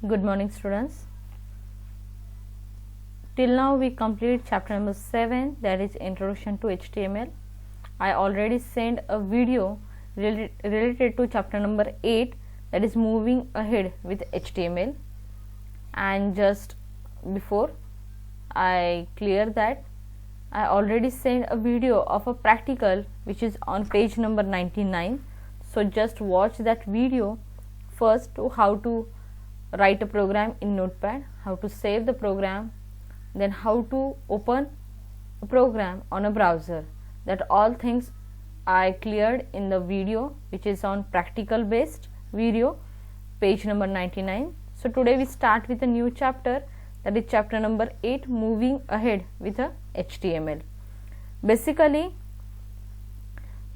Good morning, students. Till now we complete chapter number 7, that is Introduction to HTML. I already sent a video related to chapter number 8, that is Moving Ahead with HTML, and just before I clear that, I already sent a video of a practical which is on page number 99. So just watch that video first to how to write a program in Notepad, how to save the program, then how to open a program on a browser. That all things I cleared in the video which is on practical based video, page number 99. So today we start with a new chapter, that is chapter number 8, Moving Ahead with a HTML. Basically,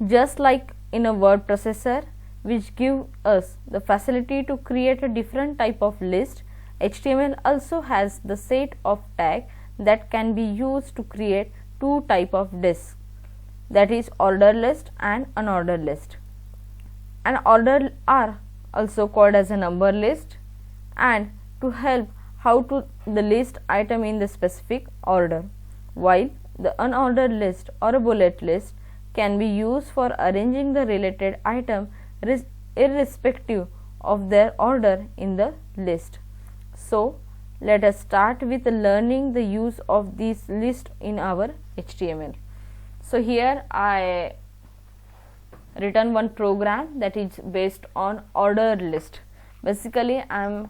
just like in a word processor which give us the facility to create a different type of list, HTML also has the set of tag that can be used to create two type of lists, that is ordered list and unordered list. And ordered are also called as a number list, and to help how to the list item in the specific order, while the unordered list or a bullet list can be used for arranging the related item irrespective of their order in the list. So let us start with learning the use of this list in our HTML. So here I written one program that is based on ordered list. Basically I am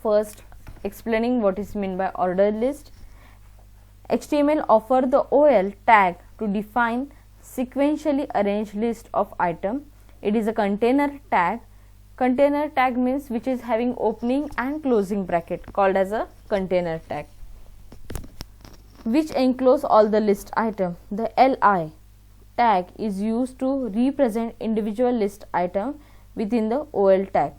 first explaining what is meant by ordered list. HTML offer the OL tag to define sequentially arranged list of item. It is a container tag. Container tag means which is having opening and closing bracket, called as a container tag, which enclose all the list item. The LI tag is used to represent individual list item within the OL tag.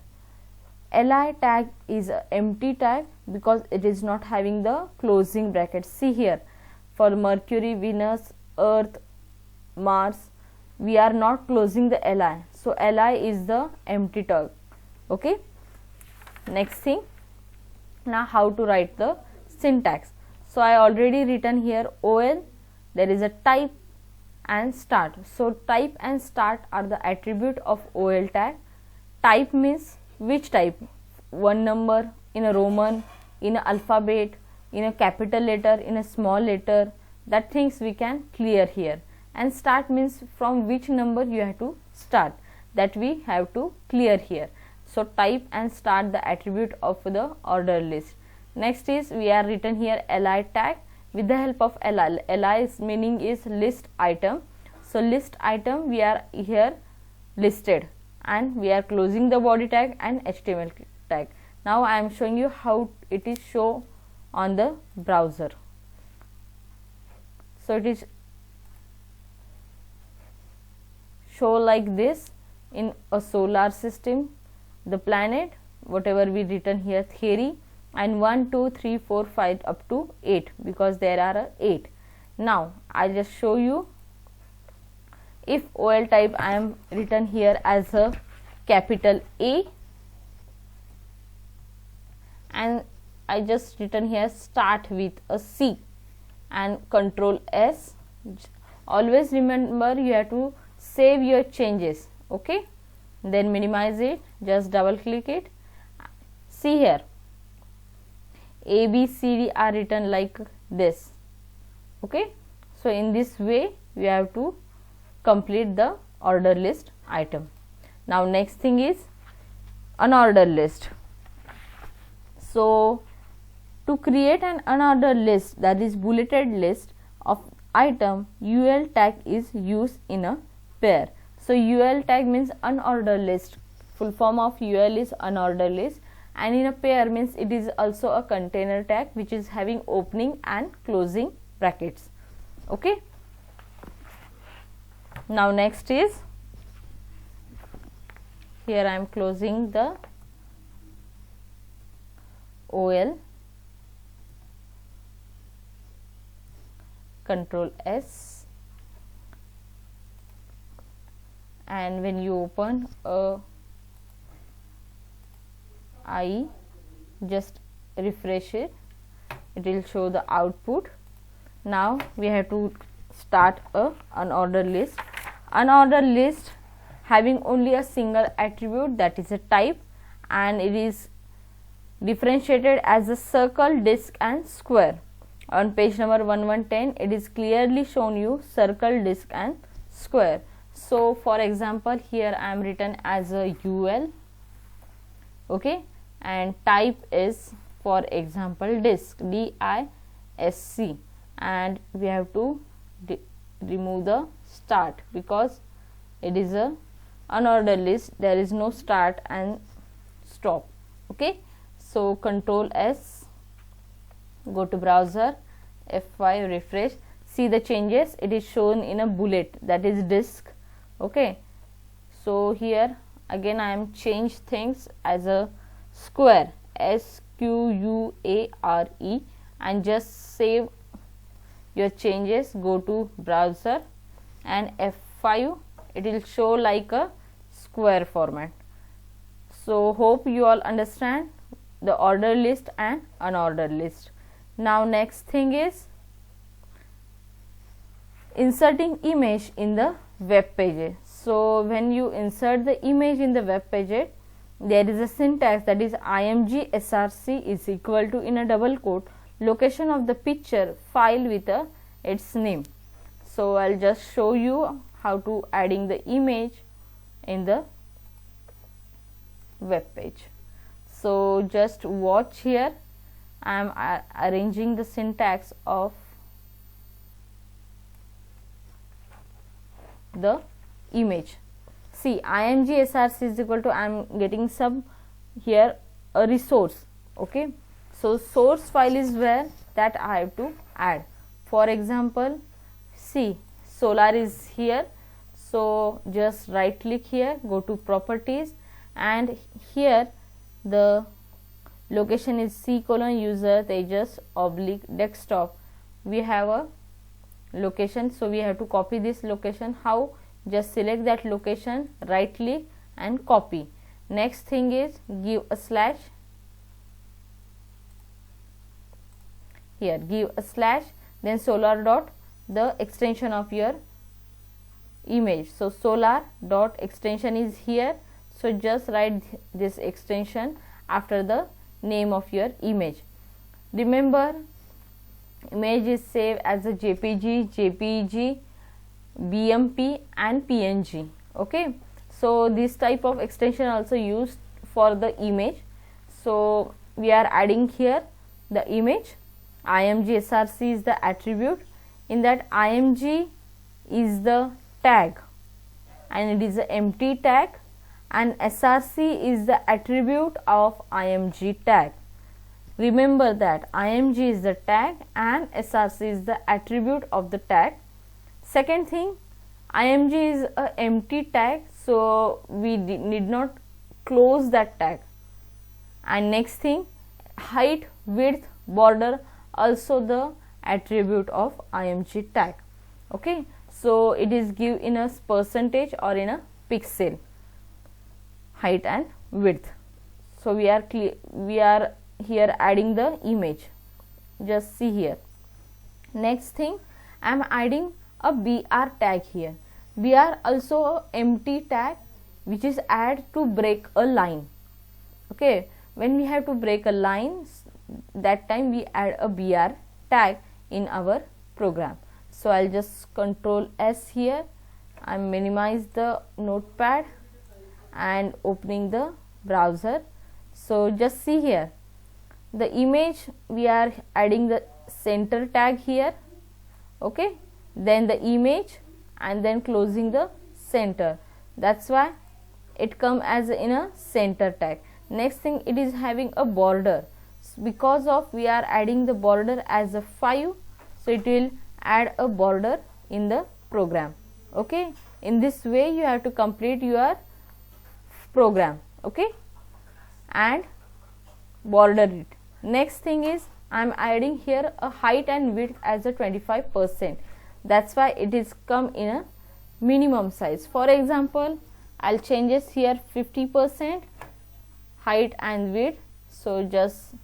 LI tag is an empty tag because it is not having the closing bracket. See here, for Mercury, Venus, Earth, Mars, we are not closing the LI. So LI is the empty tag. Okay. Next thing, now how to write the syntax. So I already written here OL, there is a type and start. So type and start are the attribute of OL tag. Type means which type, one number, in a Roman, in a alphabet, in a capital letter, in a small letter, that things we can clear here. And start means from which number you have to start, that we have to clear here. So type and start the attribute of the order list. Next is we are written here LI tag with the help of LI. LI's meaning is list item. So list item we are here listed, and we are closing the body tag and HTML tag. Now I am showing you how it is show on the browser. So it is show like this in a solar system, the planet, whatever we written here theory, and 1 2 3 4 5 up to 8 because there are 8. Now I just show you, if OL type I am written here as a capital A, and I just written here start with a C and control S. Always remember you have to save your changes. Okay, then minimize it, just double click it. See here, A, B, C, D are written like this. Okay, so in this way we have to complete the order list item. Now next thing is unordered list. So to create an unordered list, that is bulleted list of item, UL tag is used in a pair. So UL tag means unordered list, full form of UL is unordered list, and in a pair means it is also a container tag which is having opening and closing brackets. Okay. Now next is, here I am closing the OL, control S, and when you open a I just refresh it, it will show the output. Now we have to start a unordered list. Unordered list having only a single attribute, that is a type, and it is differentiated as a circle, disk and square. On page number 1110 it is clearly shown you circle, disk and square. So for example, here I am written as a UL, okay, and type is for example disk, DISC, and we have to remove the start because it is a unordered list, there is no start and stop. Okay, so Control S, go to browser, F5, refresh, see the changes, it is shown in a bullet, that is disk. Okay, so here again I am change things as a square, SQUARE, and just save your changes. Go to browser and F5, it will show like a square format. So hope you all understand the ordered list and unordered list. Now next thing is inserting image in the web pages. So when you insert the image in the web pages, there is a syntax, that is img src is equal to, in a double quote, location of the picture file with its name. So I'll just show you how to adding the image in the web page. So just watch here, I am arranging the syntax of the image. See, img src is equal to, I am getting some here a resource. Okay, so source file is where that I have to add. For example, see, solar is here, so just right click here, go to properties, and here the location is C:user Tejas / desktop. We have a location, so we have to copy this location. How? Just select that location, right click and copy. Next thing is give a slash, here give a slash, then solar dot the extension of your image. So solar dot extension is here, so just write this extension after the name of your image. Remember, image is saved as a JPG, BMP and PNG. Okay, so this type of extension also used for the image. So we are adding here the image, img src is the attribute, in that img is the tag and it is an empty tag, and src is the attribute of img tag. Remember that img is the tag and src is the attribute of the tag. Second thing, img is a empty tag, so we need not close that tag. And next thing, height, width, border, also the attribute of img tag. Okay, so it is give in a percentage or in a pixel, height and width. So we are here adding the image, just see here. Next thing, I am adding a br tag here. Br also a empty tag which is add to break a line. Okay, when we have to break a line, that time we add a br tag in our program. So I'll just Control S here, I minimize the notepad and opening the browser. So just see here, the image we are adding the center tag here. Okay, then the image and then closing the center, that's why it come as in a center tag. Next thing, it is having a border, because of we are adding the border as a 5, so it will add a border in the program. Okay, in this way you have to complete your program. Okay, and border it. Next thing is, I am adding here a height and width as a 25%, that's why it is come in a minimum size. For example, I'll changes here 50% height and width, So just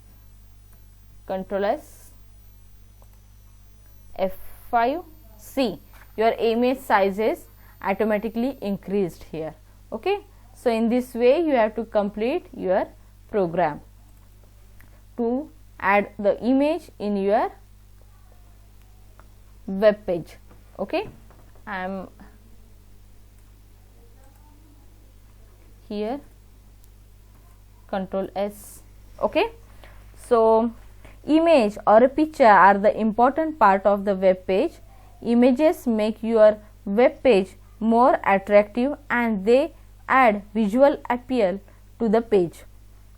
Control S, F5. See, your image size is automatically increased here. Okay, so in this way you have to complete your program to add the image in your web page. Okay, I am here, Control S. Okay, so image or a picture are the important part of the web page. Images make your web page more attractive and they add visual appeal to the page.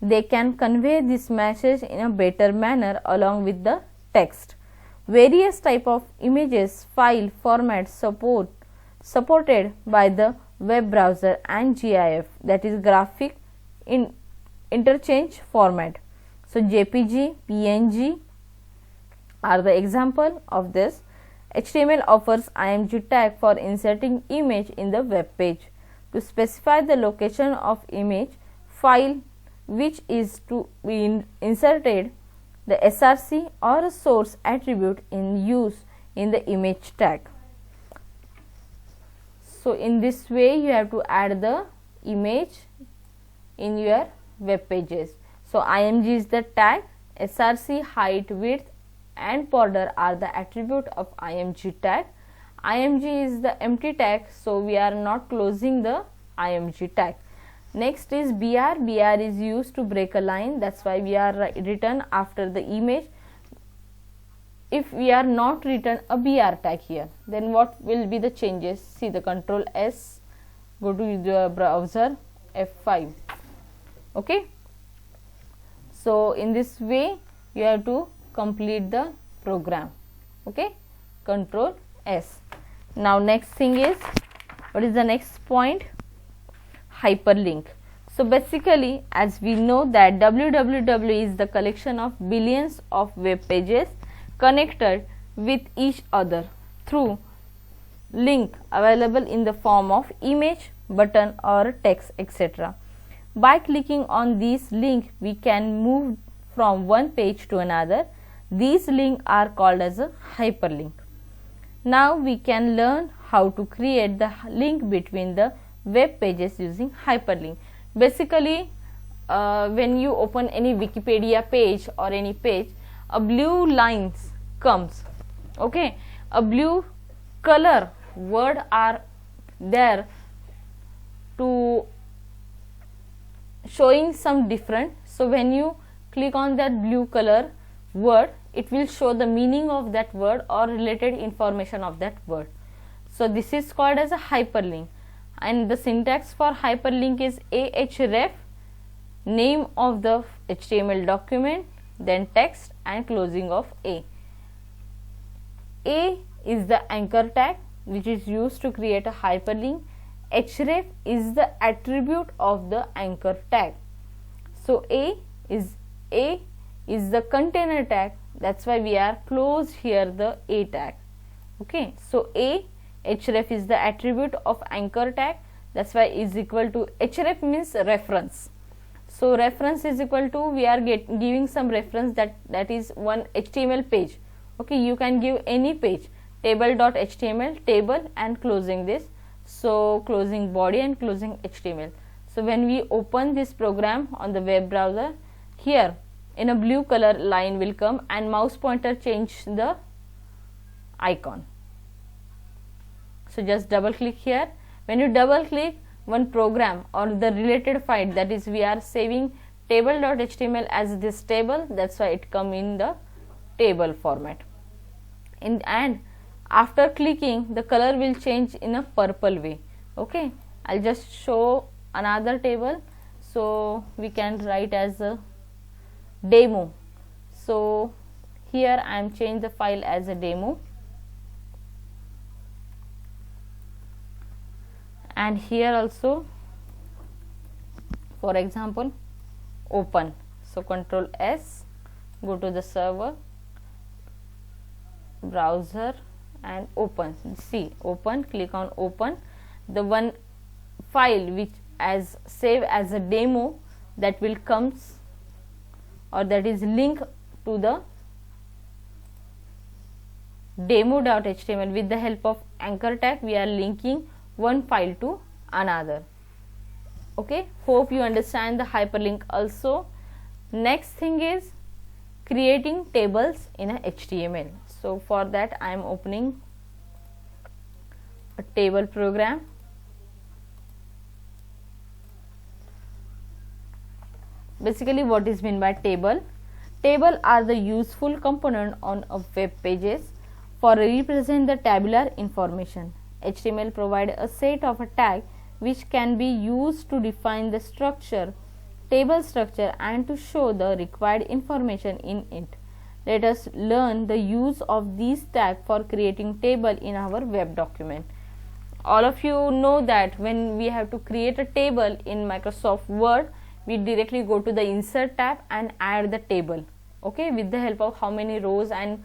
They can convey this message in a better manner along with the text. Various type of images file formats supported by the web browser and GIF, that is graphic interchange format. So JPG, PNG are the example of this. HTML offers IMG tag for inserting image in the web page. To specify the location of image file which is to be inserted, the src or a source attribute in use in the image tag. So in this way you have to add the image in your web pages. So IMG is the tag, src, height, width and border are the attribute of IMG tag. IMG is the empty tag, so we are not closing the IMG tag. Next is BR. BR is used to break a line, that's why we are written after the image. If we are not written a BR tag here, then what will be the changes? See, the Control S, go to the browser, F5. Okay, so in this way you have to complete the program. Okay, Control S. Now next thing is, what is the next point? Hyperlink. So basically, as we know that www is the collection of billions of web pages connected with each other through link available in the form of image, button or text, etc. By clicking on these links, we can move from one page to another. These links are called as a hyperlink. Now we can learn how to create the link between the web pages using hyperlink. Basically, when you open any Wikipedia page or any page, a blue lines comes. Okay, a blue color word are there to showing some different. So when you click on that blue color word, it will show the meaning of that word or related information of that word. So this is called as a hyperlink, and the syntax for hyperlink is ahref, name of the HTML document, then text and closing of A. A is the anchor tag which is used to create a hyperlink. Href is the attribute of the anchor tag. So A is the container tag, that's why we are closed here the A tag. Okay, so href is the attribute of anchor tag, that's why is equal to, href means reference. So reference is equal to, we are giving some reference that is one HTML page. Okay, you can give any page, table.html, table and closing this. So closing body and closing HTML. So when we open this program on the web browser, here in a blue color line will come and mouse pointer change the icon. So just double click here. When you double click one program or the related file, that is we are saving table.html as this table, that's why it come in the table format. And after clicking, the color will change in a purple way. Okay, I'll just show another table, so we can write as a demo. So here I am change the file as a demo, and here also, for example, open. So Control S, go to the server, browser and open. See, open, click on open. The one file which as save as a demo, that will comes or that is link to the demo.html. With the help of anchor tag we are linking one file to another. Okay, hope you understand the hyperlink also. Next thing is creating tables in a HTML. So for that I am opening a table program. Basically, what is meant by table? Table are the useful component on a web pages for represent the tabular information. HTML provide a set of a tag which can be used to define the structure, table structure, and to show the required information in it. Let us learn the use of these tags for creating table in our web document. All of you know that when we have to create a table in Microsoft Word, we directly go to the insert tab and add the table, okay, with the help of how many rows and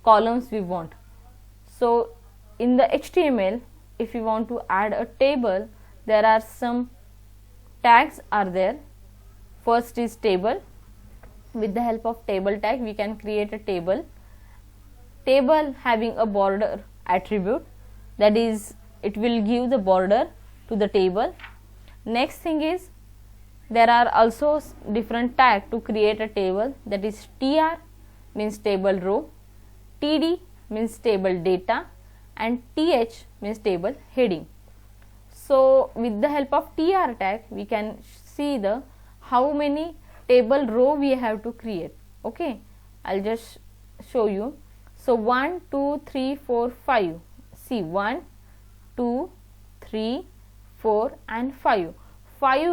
columns we want. So in the HTML, if you want to add a table, there are some tags are there. First is table. With the help of table tag we can create a table. Table having a border attribute, that is it will give the border to the table. Next thing is there are also different tag to create a table, that is tr means table row, td means table data, and th means table heading. So with the help of tr tag we can see the how many table row we have to create. Okay, I'll just show you. So 1 2 3 4 5, see 1 2 3 4 and 5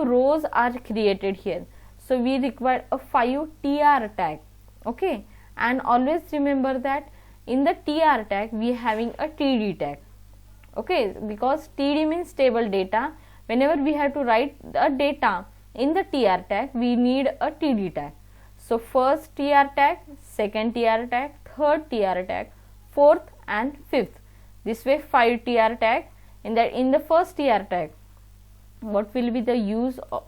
rows are created here. So we require a 5 tr tag. Okay, and always remember that in the tr tag we having a td tag. Okay, because td means table data. Whenever we have to write the data in the tr tag we need a td tag. So first tr tag, second tr tag, third tr tag, fourth and fifth. This way 5 tr tag. In the first tr tag, what will be the use of?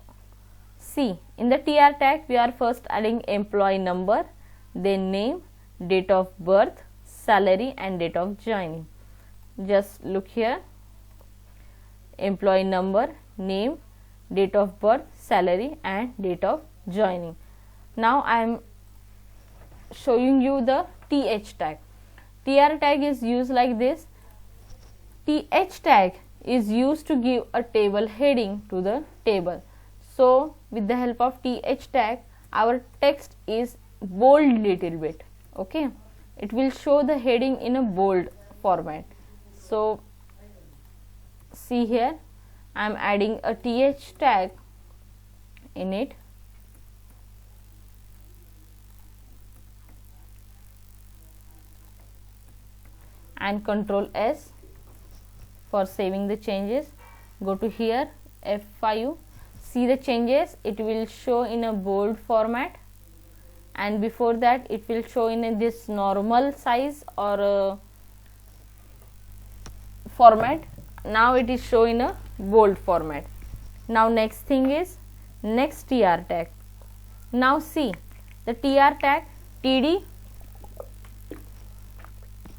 See, in the tr tag we are first adding employee number, then name, date of birth, salary and date of joining. Just look here, employee number, name, date of birth, salary and date of joining. Now I am showing you the th tag. Tr tag is used like this. Th tag is used to give a table heading to the table. So with the help of th tag our text is bold little bit. Okay, it will show the heading in a bold format. So see here I am adding a th tag in it. And Control S for saving the changes. Go to here F5, see the changes, it will show in a bold format, and before that it will show in this normal size or format. Now it is shown in a bold format. Now next thing is next tr tag. Now see the tr tag td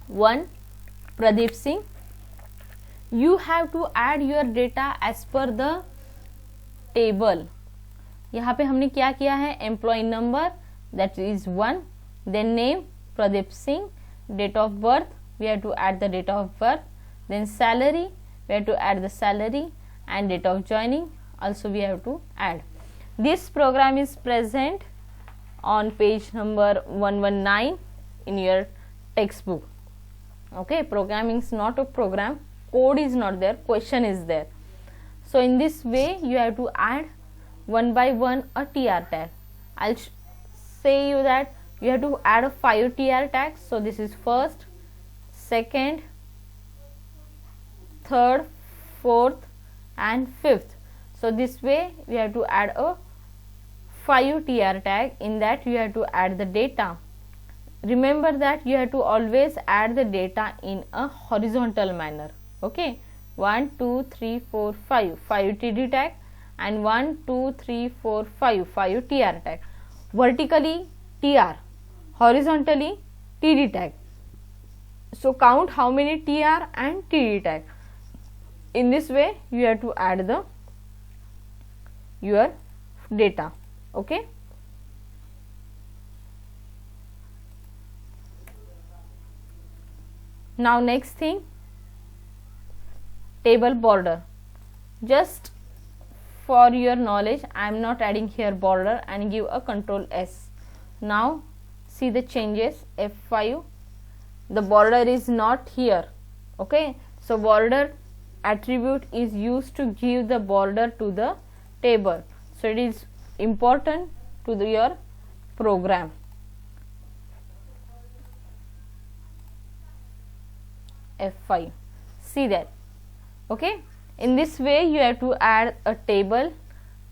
1 Pradeep Singh. You have to add your data as per the table. यहाँ पे हमने क्या किया है, employ number that is 1, then name Pradeep Singh, date of birth we have to add the date of birth, then salary we have to add the salary, and date of joining also we have to add. This program is present on page number 119 in your textbook. Okay, programming is not a program, code is not there, question is there. So in this way you have to add one by one a tr tag. I'll say you that you have to add a 5 tr tags. So this is first, second, third, fourth and fifth. So this way we have to add a 5 tr tag. In that you have to add the data. Remember that you have to always add the data in a horizontal manner. Okay, 1 2 3 4 5 5 td tag and 1 2 3 4 5 5 tr tag. vertically TR, horizontally TD tag. So count how many TR and TD tag. In this way you have to add the your data. Okay. Now next thing, table border. Just for your knowledge, I am not adding here border and give a control S. Now see the changes. F5, the border is not here. Okay, so border attribute is used to give the border to the table, so it is important to your program. F5, see that. Okay, in this way you have to add a table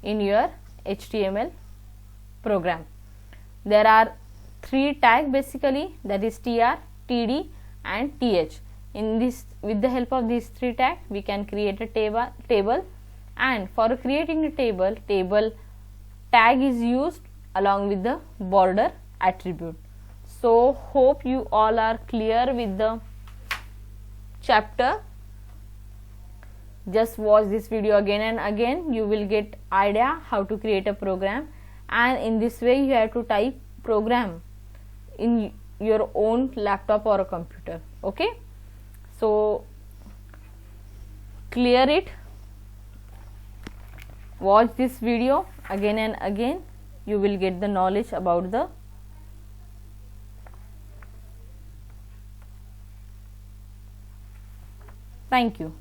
in your HTML program. There are 3 tags basically, that is TR, TD and TH. In this, with the help of these 3 tags, we can create a table, and for creating a table tag is used along with the border attribute. So hope you all are clear with the chapter. Just watch this video again and again, you will get idea how to create a program, and in this way you have to type program in your own laptop or a computer. Okay, so clear it, watch this video again and again, you will get the knowledge about the Thank you.